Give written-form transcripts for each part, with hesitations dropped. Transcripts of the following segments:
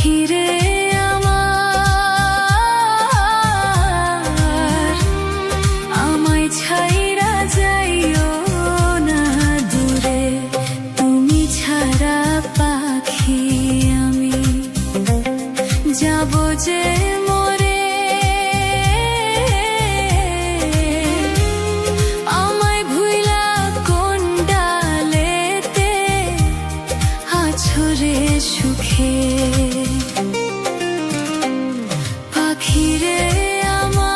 পাখিরে আমার, আমায় ছাইরা যাইও না দূরে, তুমি ছাড়া পাখি আমি যাব যে মরে। আমায় ভুইলা কোন ডালেতে আছরে সুখে, পাখিরে আমার,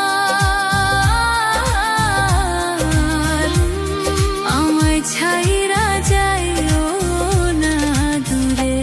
আমায় ছাইরা যাইও না দূরে।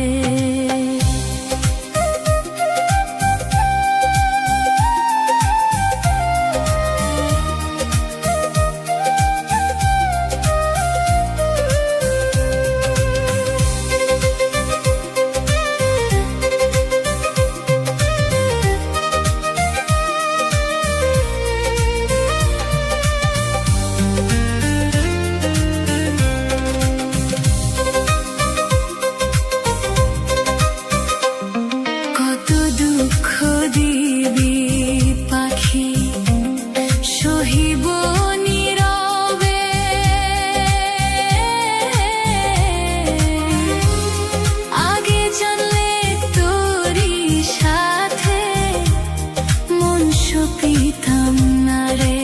কত দুঃখ দিবি পাখি সহিব নীরবে, আগে জানলে তোরই সাথে মন সপিতাম না রে।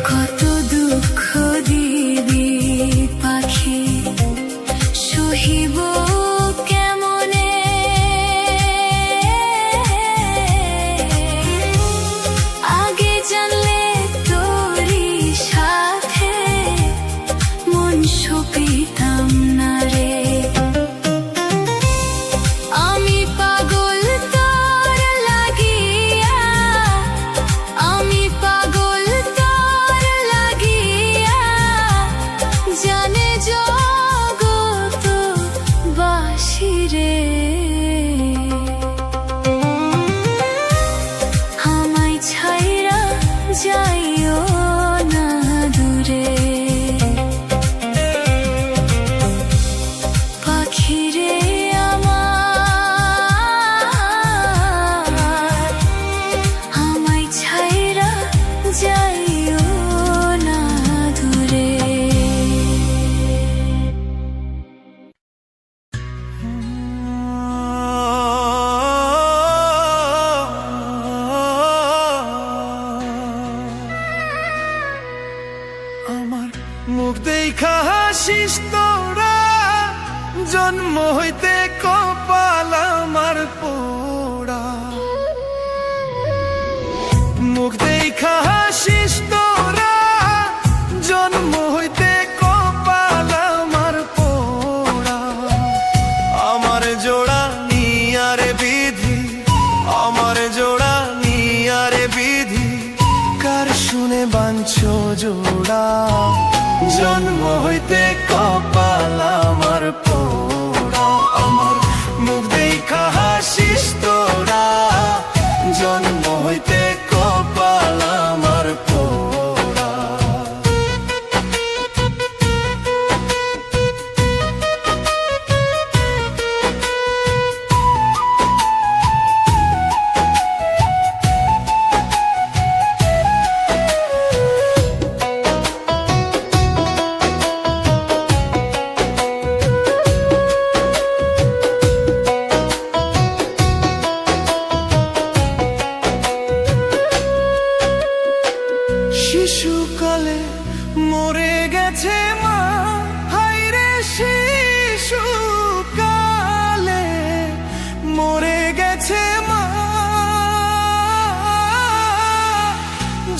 কত দুঃখ দিবি পাখি সহিব কেমনে, আগে জানলে তোরই সাথে মন সপিতাম না রে। আমি পাগল তোর লাগিয়া, আমি পাগল তোর লাগিয়া, জানে জগত বাসিরে। আমায় ছাইরা যাইও না দূরে, পাখিরে আমার, আমায় ছাইরা যাইও না দূরে। আমার মুখ দেখা হাসিস তোরা, জন্ম হইতে কপাল আমার পোড়া। মুখ দেখা হাসিস তোরা, জন্ম হইতে কপাল আমার পোড়া। আমার জোড়া নিয়ারে বিধি, আমার জোড়া নিয়ারে বিধি, কার শুনে বাঞ্ছো জোড়া। জন্ম হইতে কপাল আমার পোড়া। আমার মুখ দেখা হাসিস তোরা, জন্ম হইতে কপাল আমার পোড়া। শিশুকালে মরে গেছে মা, হায়রে শিশুকালে মরে গেছে মা।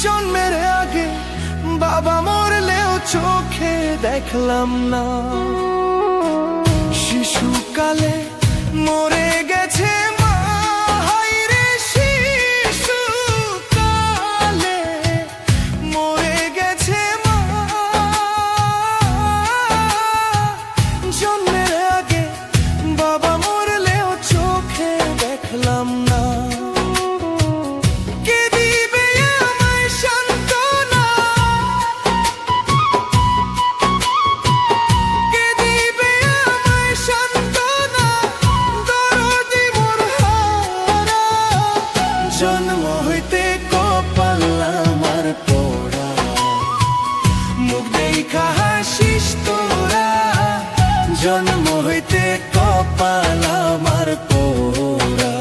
জন্মের আগে বাবা মরলেও চোখে দেখলাম না। শিশুকালে মরে গেছে মা, হায়রে শিশুকালে মরে গেছে মা। জন্মের আগে বাবা মরলেও চোখে দেখলাম না। কে দিবে আমায় সান্ত্বনা, কে হইতে কপাল আমার পোড়া।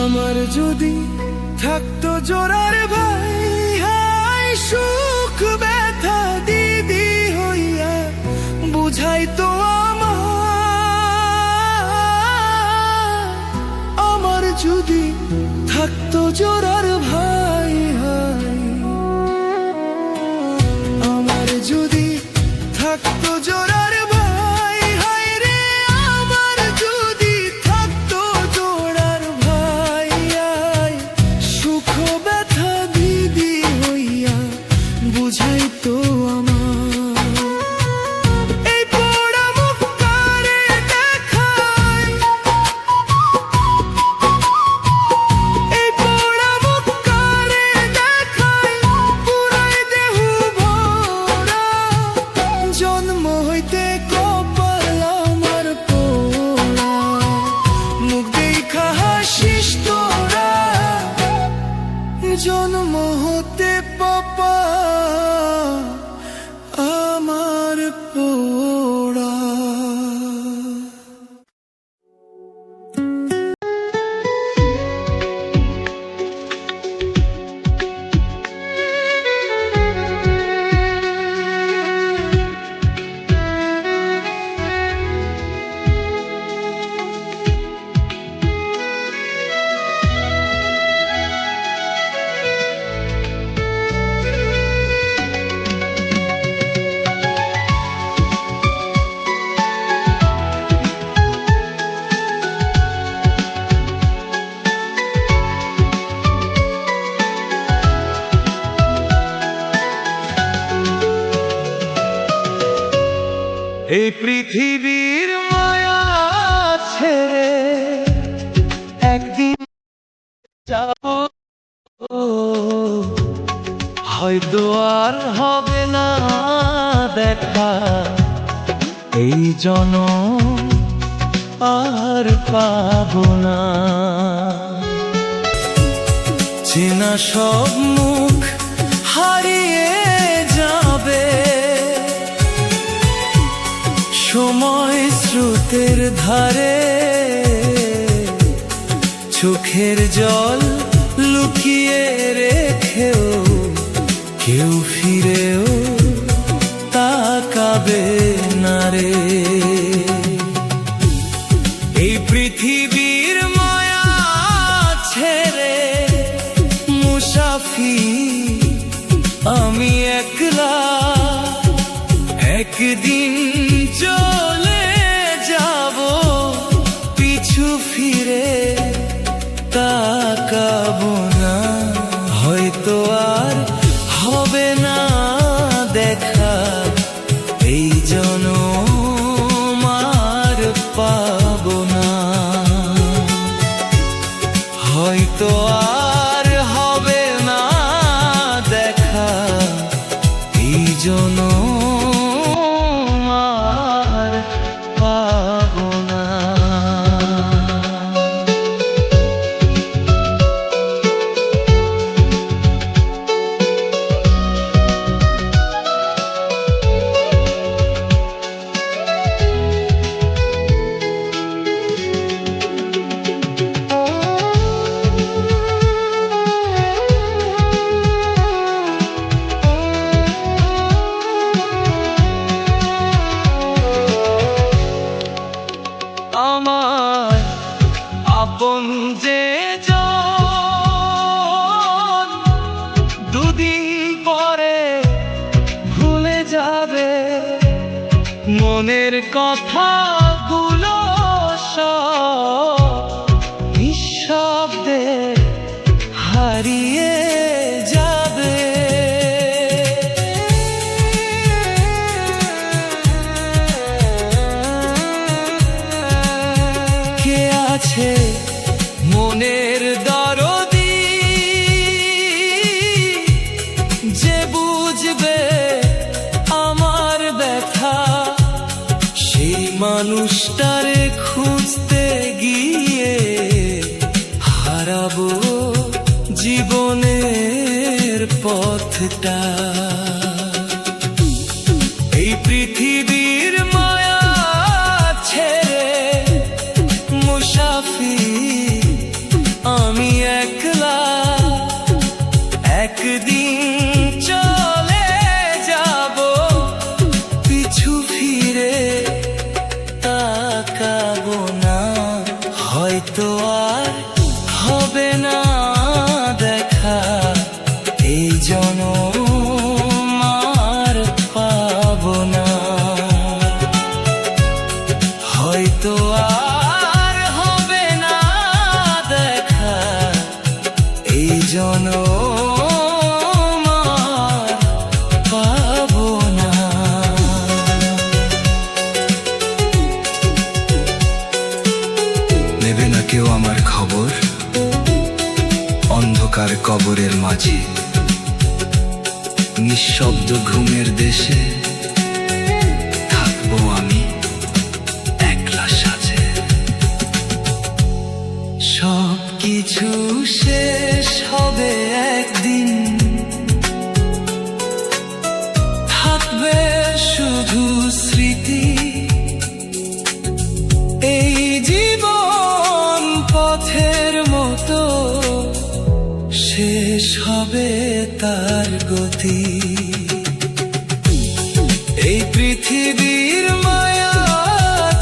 আমার যদি থাকতো জোড়ার ভাই, হায় সুখ ব্যথা দিদি হইয়া বুঝাইতো আমার যদি থাকতো জোড়ার ভাই, হায় আমার যদি থাকতো জোড়ার ভাই, হায় রে আমার যদি থাকতো জোড়ার ভাই, আয় সুখ ব্যথা দিদি হইয়া বুঝাইতো আমার। এই পোড়া মুখ কারে দেখাই, এই পোড়া মুখ কারে দেখাই, পুরাই দেহু ভরা। জন্ম হইতে কপাল আমার পোড়া, মুখ দেখা হাসিস তোরা। জন্ম হতে পাপা আমার পোড়া। এই পৃথিবীর মায়া ছেড়ে একদিন যাব, হয়তো আর হবে না দেখা, এই জনম আর পাবো না। চেনা সব মুখ হারিয়ে যাবে, সময় স্রোতের ধারে চোখের জল লুকিয়ে রেখেও কেউ ফিরেও তাকাবে না রে। এই পৃথিবীর মায়া ছেড়ে মুসাফির আমি একলা, একদিন চলে যাব, পিছু ফিরে তাকাবো না। হয়তো আর হবে না দেখা, এই জনম আর পাবো না। হয়তো আর হবে না দেখা, এই জনম আর পাবো না। আমার আপন যে জন দুদিন পরে ভুলে যাবে, মনের কথাগুলো সব নিঃশব্দে হারিয়ে যাবে। কে আছে মনের দরদি মানুষটারে খুঁজতে গিয়ে হারাবো জীবনের পথটা। এই পৃথিবীর মায়া ছেড়ে মুসাফির আমি একলা, একদিন চলে যাব, পিছু ফিরে তাকাবো না। হয়তো আর হবে না দেখা, এই জনম আর পাবো না। হয়তো আর হবে না দেখা, এই জনম আর পাবো না। নেবে না কেউ আমার খবর, অন্ধকার কবরের মাঝে নিঃশব্দ ঘুমের দেশে থাকবো আমি একলা সাজে। সব কিছু শেষ হবে একদিন, থাকবে শুধু স্মৃতি। এই জীবন পথের মতো শেষ হবে তার গতি। এই পৃথিবীর মায়া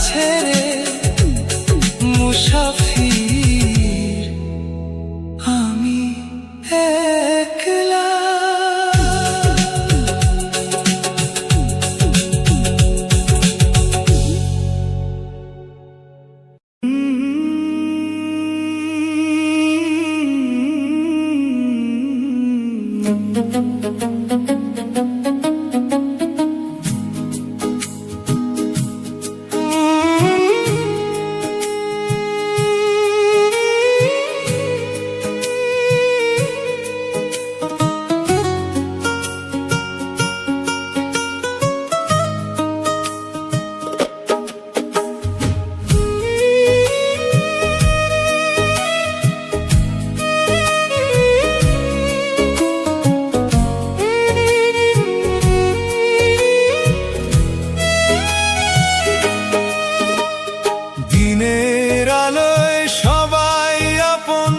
ছেড়ে মুসাফির আমি একলা। দিনের আলোয় সবাই আপন,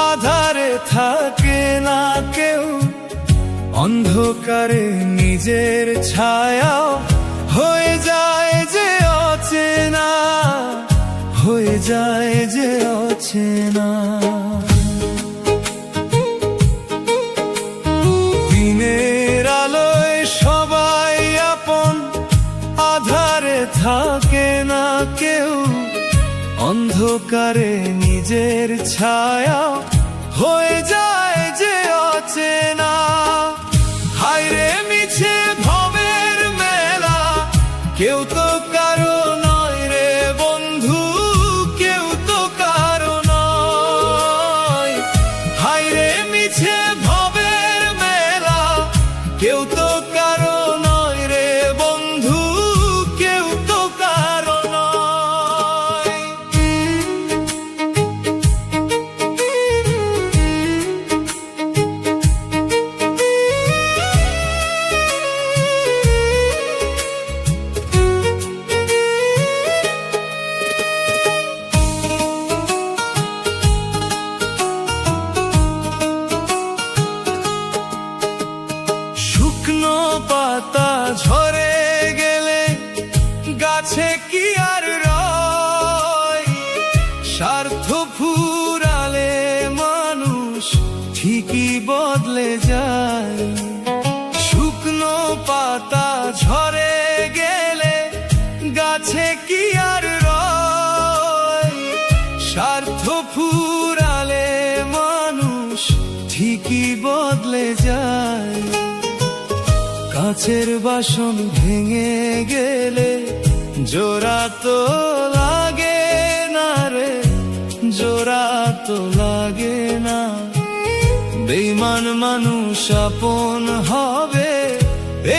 আধারে থাকে না কেউ। অন্ধকারে নিজের ছায়াও হয়ে যায় যে অচেনা, হয়ে যায় যে অচেনা। দিনের আলোয় সবাই আপন, আধারে থাকে না কেউ। অন্ধকারে নিজের ছায়া হয়ে যায় যে অচেনা। হায়রে মিছে ভবের মেলা, কেউ তো কারো নয় রে বন্ধু, কেউ তো কারো নয়। হায়রে মিছে ভবের মেলা, কেউ তো কারো নয় রে বন্ধু, কেউ তো কারো নয়। শুকনো পাতা ঝরে গেলে গাছে কি আর রয়? স্বার্থ ফুরালে মানুষ ঠিকই বদলে যায়। শুকনো পাতা ঝরে গেলে গাছে কি আর রয়? স্বার্থ ফুরালে মানুষ ঠিকই বদলে যায়। কাছের বাসন ভেঙে গেলে জোড়া তো লাগে না রে, জোড়া তো লাগে না। বেঈমান মানুষ আপন হবে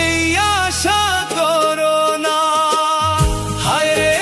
এই আশা করো না। হায়রে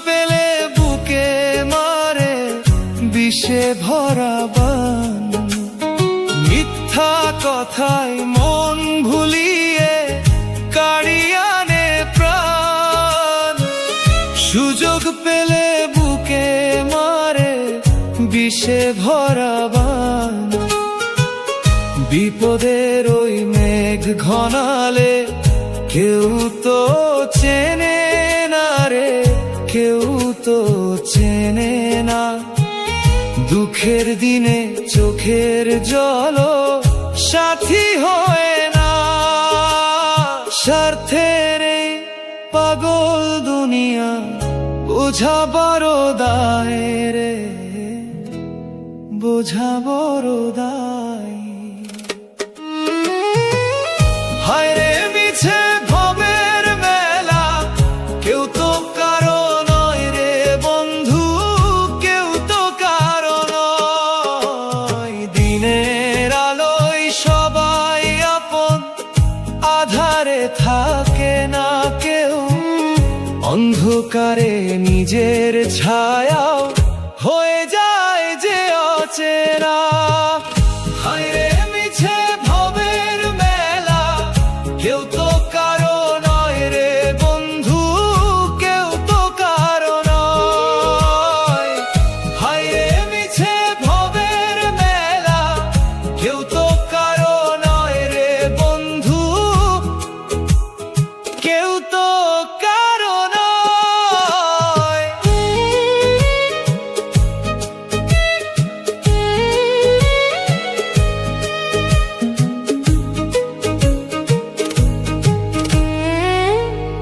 পেলে বুকে মারে বিষে ভরা বান, মিথ্যা কথায় মন ভুলিয়ে কাড়ি আনে প্রাণ। সুযোগ পেলে বুকে মারে বিষে ভরা বান, বিপদের ওই মেঘ ঘনালে কেউ তো চেনে না রে, কেউ তো চেনে না। দুঃখের দিনে চোখের জলও সাথী হয় না। স্বার্থের এই পাগল দুনিয়া বোঝা বড় দায় রে, বোঝা বড় দায়। হায় রে মিছে ভবের মেলা, কেউ তো কারো নয় রে বন্ধু, কেউ তো কারো নয়। দিনের আলোয় সবাই আপন, আধারে থাকে না কেউ। অন্ধকারে নিজের ছায়াও হয়ে যায় যে অচেনা। হায় রে মিছে ভবের মেলা, কেউ তো কারো নয় রে বন্ধু, কেউ তো কারো নয়। হায় রে মিছে ভবের মেলা, কেউ তো কারো নয় রে বন্ধু, কেউ তো